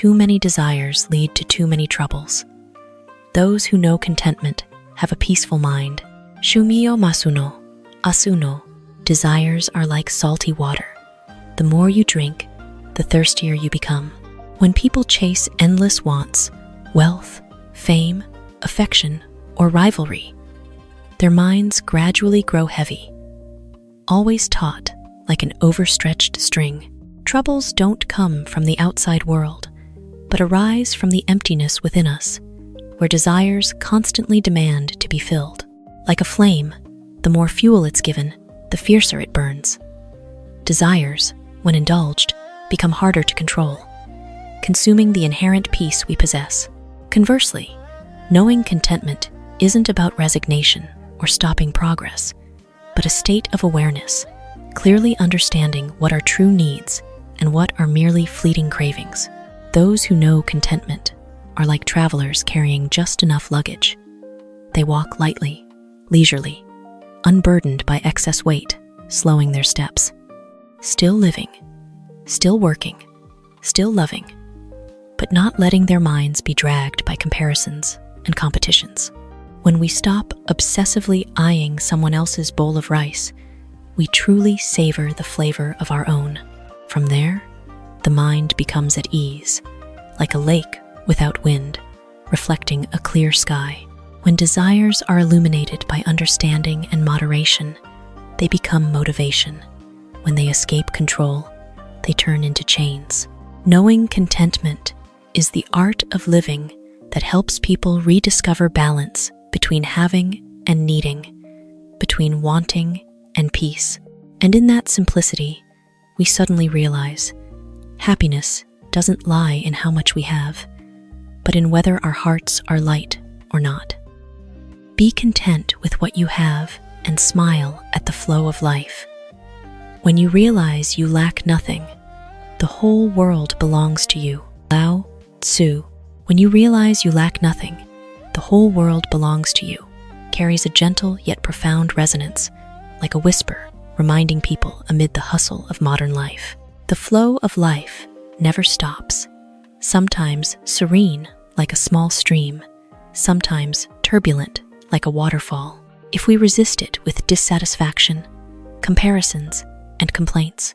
too many desires lead to too many troubles. Those who know contentment have a peaceful mind. Shunmyyo Masuno. Desires are like salty water. The more you drink, the thirstier you become. When people chase endless wants, wealth, fame, affection, or rivalry, their minds gradually grow heavy, always taut like an overstretched string. Troubles don't come from the outside world, but arise from the emptiness within us, where desires constantly demand to be filled. Like a flame, the more fuel it's given, the fiercer it burns. Desires, when indulged, become harder to control, consuming the inherent peace we possess. Conversely, knowing contentment isn't about resignation or stopping progress, but a state of awareness, clearly understanding what are true needs and what are merely fleeting cravings. Those who know contentment are like travelers carrying just enough luggage. They walk lightly, leisurely, unburdened by excess weight, slowing their steps. Still living, still working, still loving, but not letting their minds be dragged by comparisons and competitions. When we stop obsessively eyeing someone else's bowl of rice, we truly savor the flavor of our own. From there, the mind becomes at ease, like a lake without wind, reflecting a clear sky. When desires are illuminated by understanding and moderation, they become motivation. When they escape control, they turn into chains. Knowing contentment is the art of living that helps people rediscover balance between having and needing, between wanting and peace. And in that simplicity, we suddenly realize happiness doesn't lie in how much we have, but in whether our hearts are light or not. Be content with what you have and smile at the flow of life. When you realize you lack nothing, the whole world belongs to you. Lao Tzu. When you realize you lack nothing, the whole world belongs to you, carries a gentle yet profound resonance, like a whisper reminding people amid the hustle of modern life. The flow of life never stops, sometimes serene like a small stream, sometimes turbulent like a waterfall. If we resist it with dissatisfaction, comparisons, and complaints,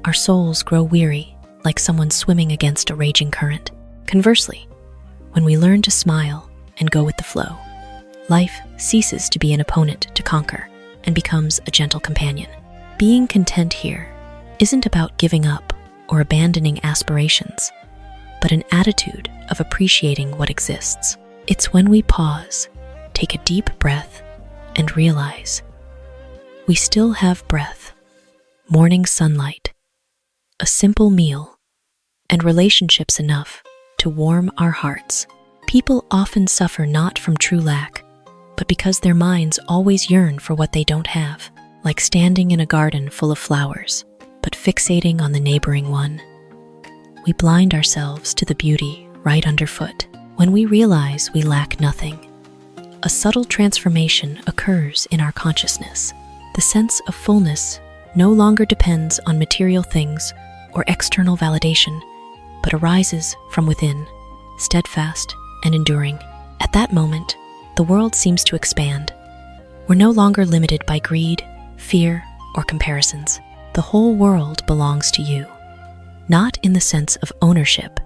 our souls grow weary like someone swimming against a raging current. Conversely, when we learn to smile and go with the flow, life ceases to be an opponent to conquer and becomes a gentle companion. Being content here isn't about giving up or abandoning aspirations, but an attitude of appreciating what exists. It's when we pause, take a deep breath, and realize we still have breath, morning sunlight, a simple meal, and relationships enough to warm our hearts. People often suffer not from true lack, but because their minds always yearn for what they don't have, like standing in a garden full of flowers, but fixating on the neighboring one. We blind ourselves to the beauty right underfoot. When we realize we lack nothing, a subtle transformation occurs in our consciousness. The sense of fullness no longer depends on material things or external validation, but arises from within, steadfast and enduring. At that moment, the world seems to expand. We're no longer limited by greed, fear, or comparisons. The whole world belongs to you, not in the sense of ownership,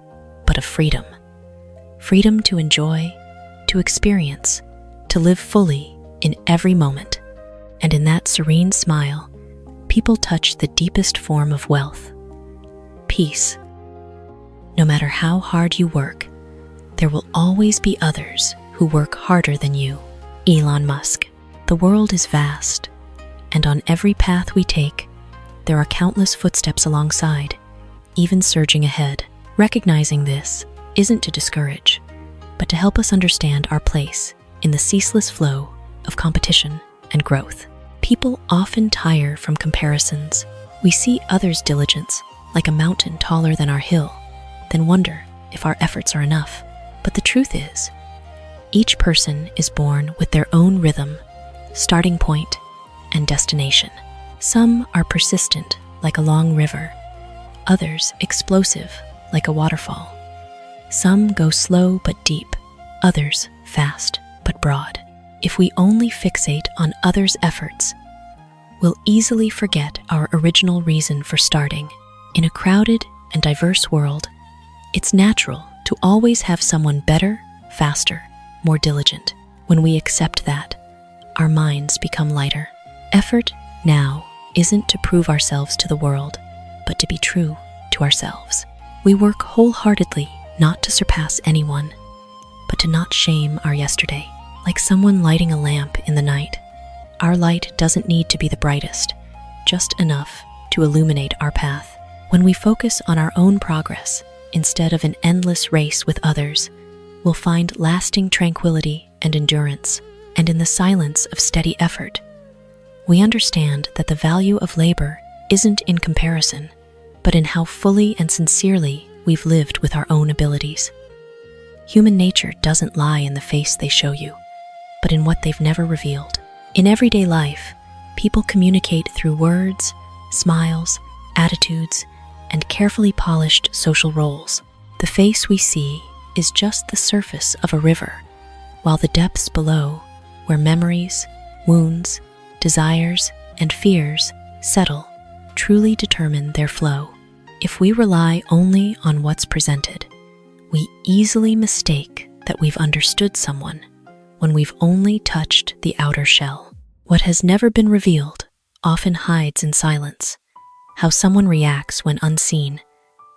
but of freedom. Freedom to enjoy, to experience, to live fully in every moment. And in that serene smile, people touch the deepest form of wealth, peace. No matter how hard you work, there will always be others who work harder than you. Elon Musk. The world is vast, and on every path we take, there are countless footsteps alongside, even surging ahead. Recognizing this isn't to discourage, but to help us understand our place in the ceaseless flow of competition and growth. People often tire from comparisons. We see others' diligence like a mountain taller than our hill, then wonder if our efforts are enough. But the truth is, each person is born with their own rhythm, starting point, and destination. Some are persistent like a long river, others explosive like a waterfall. Some go slow but deep, others fast but broad. If we only fixate on others' efforts, we'll easily forget our original reason for starting. In a crowded and diverse world, it's natural to always have someone better, faster, more diligent. When we accept that, our minds become lighter. Effort now isn't to prove ourselves to the world, but to be true to ourselves. We work wholeheartedly not to surpass anyone, but to not shame our yesterday. Like someone lighting a lamp in the night, our light doesn't need to be the brightest, just enough to illuminate our path. When we focus on our own progress instead of an endless race with others, we'll find lasting tranquility and endurance. And in the silence of steady effort, we understand that the value of labor isn't in comparison, but in how fully and sincerely we've lived with our own abilities. Human nature doesn't lie in the face they show you, but in what they've never revealed. In everyday life, people communicate through words, smiles, attitudes, and carefully polished social roles. The face we see is just the surface of a river, while the depths below, where memories, wounds, desires, and fears settle, truly determine their flow. If we rely only on what's presented, we easily mistake that we've understood someone when we've only touched the outer shell. What has never been revealed often hides in silence. How someone reacts when unseen,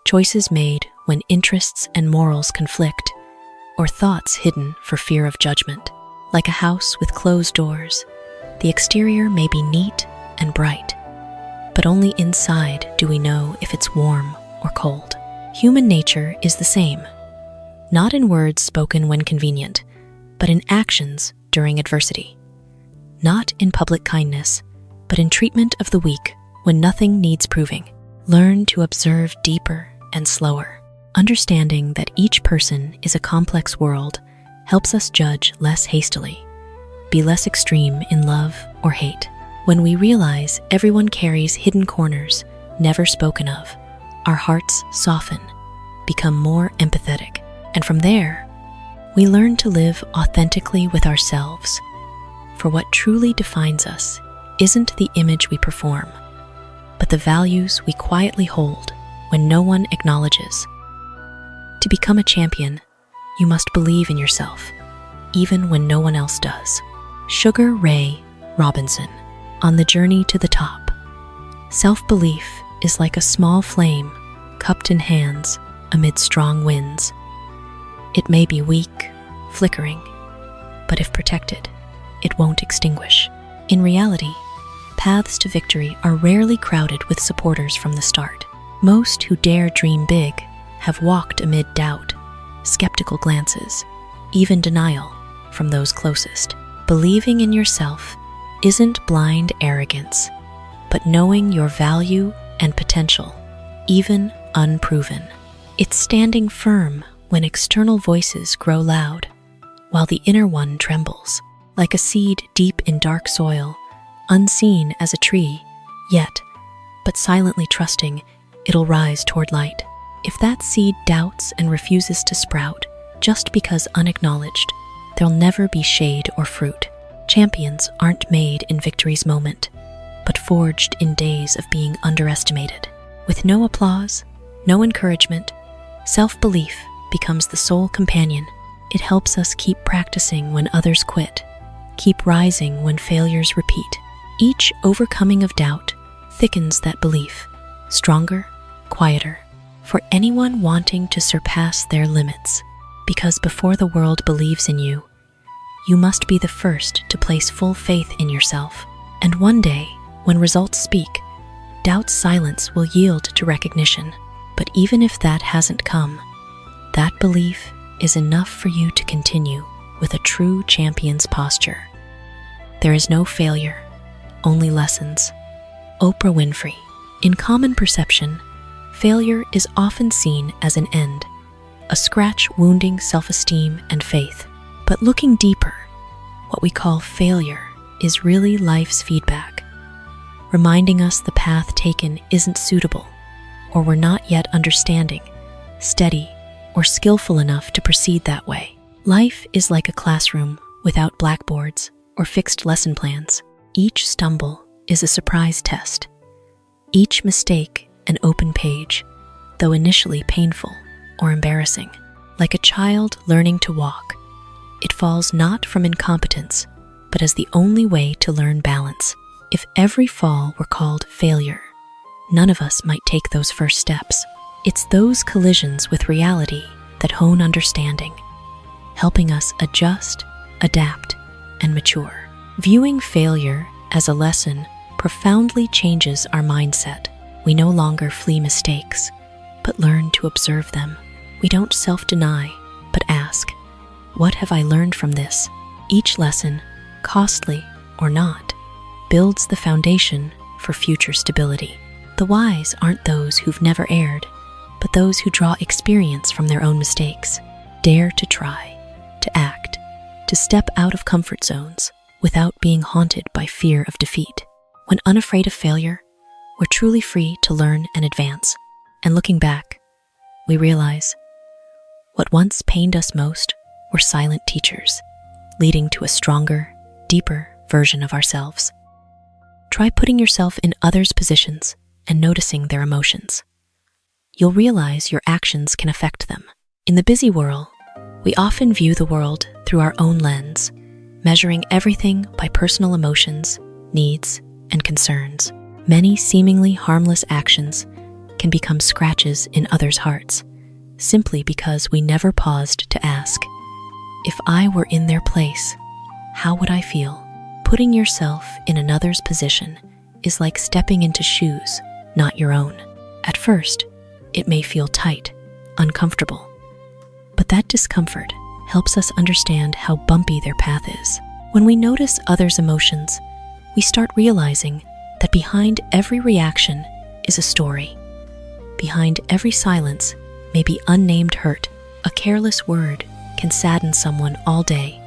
choices made when interests and morals conflict, or thoughts hidden for fear of judgment. Like a house with closed doors, the exterior may be neat and bright, but only inside do we know if it's warm or cold. Human nature is the same, not in words spoken when convenient, but in actions during adversity. Not in public kindness, but in treatment of the weak when nothing needs proving. Learn to observe deeper and slower. Understanding that each person is a complex world helps us judge less hastily, be less extreme in love or hate. When we realize everyone carries hidden corners never spoken of, our hearts soften, become more empathetic, and from there, we learn to live authentically with ourselves. For what truly defines us isn't the image we perform, but the values we quietly hold when no one acknowledges. To become a champion, you must believe in yourself, even when no one else does. Sugar Ray Robinson. On the journey to the top, self-belief is like a small flame cupped in hands amid strong winds. It may be weak, flickering, but if protected, it won't extinguish. In reality, paths to victory are rarely crowded with supporters from the start. Most who dare dream big have walked amid doubt, skeptical glances, even denial from those closest. Believing in yourself isn't blind arrogance, but knowing your value and potential, even unproven. It's standing firm when external voices grow loud, while the inner one trembles. Like a seed deep in dark soil, unseen as a tree, yet, but silently trusting it'll rise toward light. If that seed doubts and refuses to sprout, just because unacknowledged, there'll never be shade or fruit. Champions aren't made in victory's moment, but forged in days of being underestimated. With no applause, no encouragement, self-belief becomes the sole companion. It helps us keep practicing when others quit, keep rising when failures repeat. Each overcoming of doubt thickens that belief, stronger, quieter, for anyone wanting to surpass their limits. Because before the world believes in you, you must be the first to place full faith in yourself. And one day, when results speak, doubt's silence will yield to recognition. But even if that hasn't come, that belief is enough for you to continue with a true champion's posture. There is no failure, only lessons. Oprah Winfrey. In common perception, failure is often seen as an end, a scratch wounding self-esteem and faith. But looking deeper, what we call failure is really life's feedback, reminding us the path taken isn't suitable, or we're not yet understanding, steady, or skillful enough to proceed that way. Life is like a classroom without blackboards or fixed lesson plans. Each stumble is a surprise test. Each mistake an open page, though initially painful or embarrassing. Like a child learning to walk, it falls not from incompetence, but as the only way to learn balance. If every fall were called failure, none of us might take those first steps. It's those collisions with reality that hone understanding, helping us adjust, adapt, and mature. Viewing failure as a lesson profoundly changes our mindset. We no longer flee mistakes, but learn to observe them. We don't self-deny, but ask, what have I learned from this? Each lesson, costly or not, builds the foundation for future stability. The wise aren't those who've never erred, but those who draw experience from their own mistakes, dare to try, to act, to step out of comfort zones without being haunted by fear of defeat. When unafraid of failure, we're truly free to learn and advance. And looking back, we realize what once pained us most were silent teachers, leading to a stronger, deeper version of ourselves. Try putting yourself in others' positions and noticing their emotions. You'll realize your actions can affect them. In the busy world, we often view the world through our own lens, measuring everything by personal emotions, needs, and concerns. Many seemingly harmless actions can become scratches in others' hearts, simply because we never paused to ask, if I were in their place, how would I feel? Putting yourself in another's position is like stepping into shoes, not your own. At first, it may feel tight, uncomfortable, but that discomfort helps us understand how bumpy their path is. When we notice others' emotions, we start realizing that behind every reaction is a story. Behind every silence may be unnamed hurt. A careless word can sadden someone all day.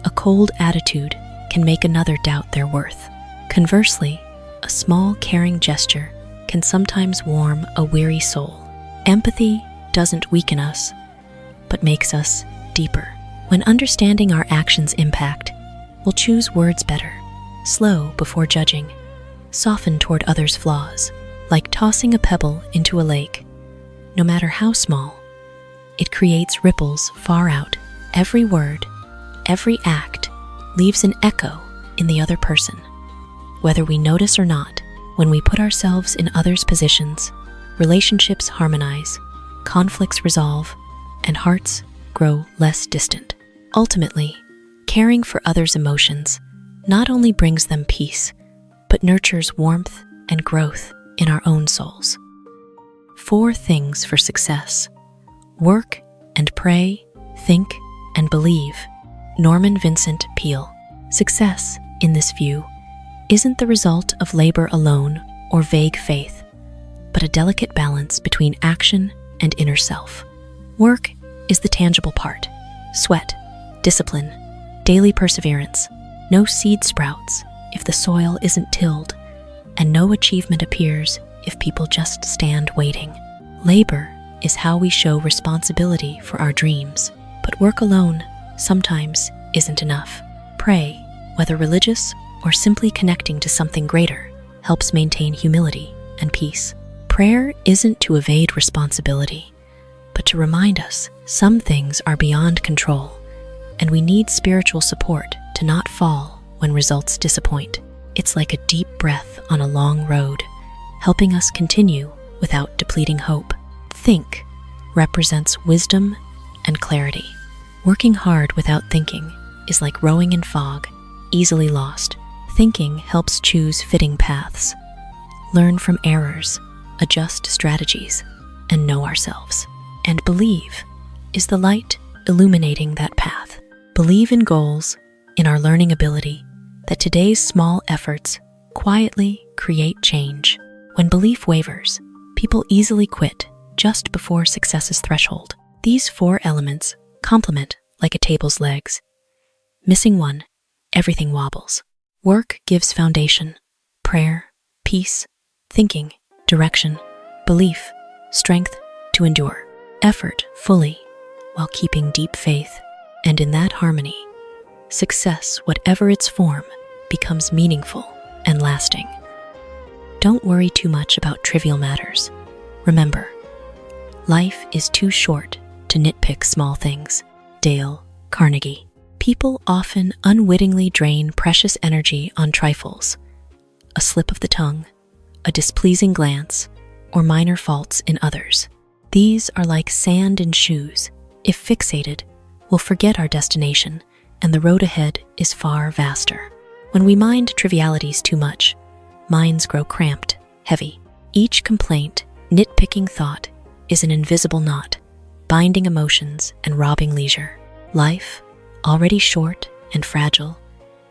A cold attitude can make another doubt their worth. Conversely, a small caring gesture can sometimes warm a weary soul. Empathy doesn't weaken us, but makes us deeper. When understanding our actions' impact, we'll choose words better, slow before judging, soften toward others' flaws. Like tossing a pebble into a lake, no matter how small, it creates ripples far out. Every word, every act leaves an echo in the other person. Whether we notice or not, when we put ourselves in others' positions, relationships harmonize, conflicts resolve, and hearts grow less distant. Ultimately, caring for others' emotions not only brings them peace, but nurtures warmth and growth in our own souls. 4 things for success: work and pray, think and believe. Norman Vincent Peale. Success, in this view, isn't the result of labor alone or vague faith, but a delicate balance between action and inner self. Work is the tangible part: sweat, discipline, daily perseverance. No seed sprouts if the soil isn't tilled, and no achievement appears if people just stand waiting. Labor is how we show responsibility for our dreams, but work alone sometimes isn't enough. Pray, whether religious or simply connecting to something greater, helps maintain humility and peace. Prayer isn't to evade responsibility, but to remind us some things are beyond control, and we need spiritual support to not fall when results disappoint. It's like a deep breath on a long road, helping us continue without depleting hope. Think represents wisdom and clarity. Working hard without thinking is like rowing in fog, easily lost. Thinking helps choose fitting paths, learn from errors, adjust strategies, and know ourselves. And believe is the light illuminating that path. Believe in goals, in our learning ability, that today's small efforts quietly create change. When belief wavers, people easily quit just before success's threshold. These 4 elements complement like a table's legs. Missing one, everything wobbles. Work gives foundation, prayer, peace, thinking, direction, belief, strength to endure. effort fully while keeping deep faith, and in that harmony, success, whatever its form, becomes meaningful and lasting. Don't worry too much about trivial matters. Remember, life is too short to nitpick small things. Dale Carnegie. People often unwittingly drain precious energy on trifles, a slip of the tongue, a displeasing glance, or minor faults in others. These are like sand in shoes. If fixated, we'll forget our destination, and the road ahead is far vaster. When we mind trivialities too much, minds grow cramped, heavy. Each complaint, nitpicking thought is an invisible knot, binding emotions and robbing leisure. Life, already short and fragile,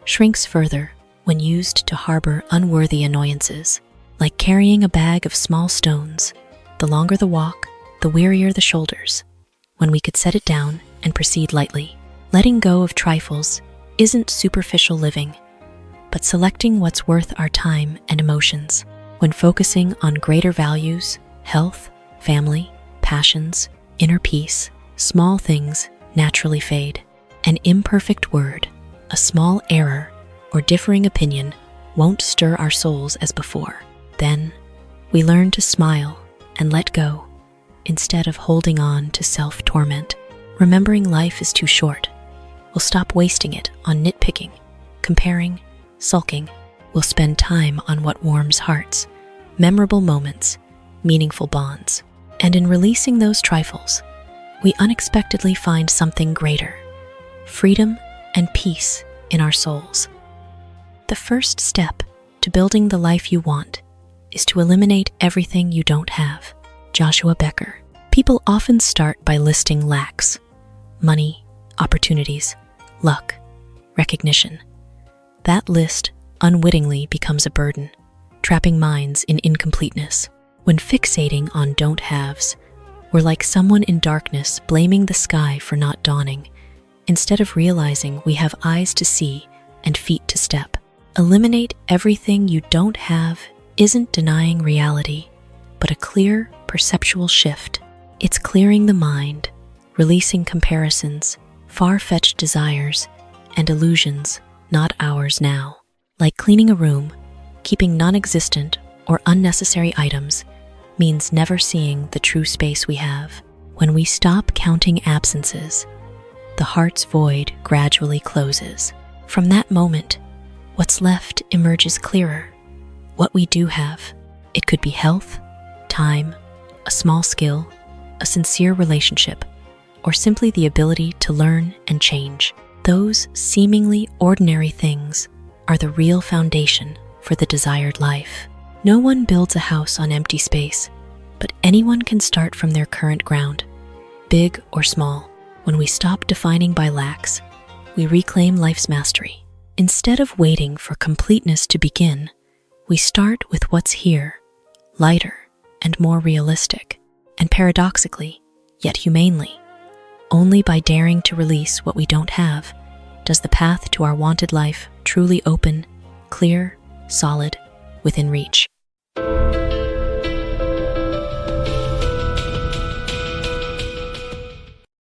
shrinks further when used to harbor unworthy annoyances. Like carrying a bag of small stones, the longer the walk, the wearier the shoulders, when we could set it down and proceed lightly. Letting go of trifles isn't superficial living, but selecting what's worth our time and emotions. When focusing on greater values, health, family, passions, inner peace, small things naturally fade. An imperfect word, a small error, or differing opinion won't stir our souls as before. Then, we learn to smile and let go, instead of holding on to self-torment. Remembering life is too short, we'll stop wasting it on nitpicking, comparing, sulking. We'll spend time on what warms hearts, memorable moments, meaningful bonds. And in releasing those trifles, we unexpectedly find something greater, freedom and peace in our souls. The first step to building the life you want is to eliminate everything you don't have. Joshua Becker. People often start by listing lacks: money, opportunities, luck, recognition. That list unwittingly becomes a burden, trapping minds in incompleteness. When fixating on don't haves, we're like someone in darkness blaming the sky for not dawning, instead of realizing we have eyes to see and feet to step. Eliminate everything you don't have isn't denying reality, but a clear, perceptual shift. It's clearing the mind, releasing comparisons, far-fetched desires, and illusions not ours now. Like cleaning a room, keeping non-existent or unnecessary items means never seeing the true space we have. When we stop counting absences, the heart's void gradually closes. From that moment, what's left emerges clearer. What we do have, it could be health, time, a small skill, a sincere relationship, or simply the ability to learn and change. Those seemingly ordinary things are the real foundation for the desired life. No one builds a house on empty space, but anyone can start from their current ground, big or small. When we stop defining by lacks, we reclaim life's mastery. Instead of waiting for completeness to begin, we start with what's here, lighter and more realistic. And paradoxically, yet humanely, only by daring to release what we don't have does the path to our wanted life truly open, clear, solid, within reach.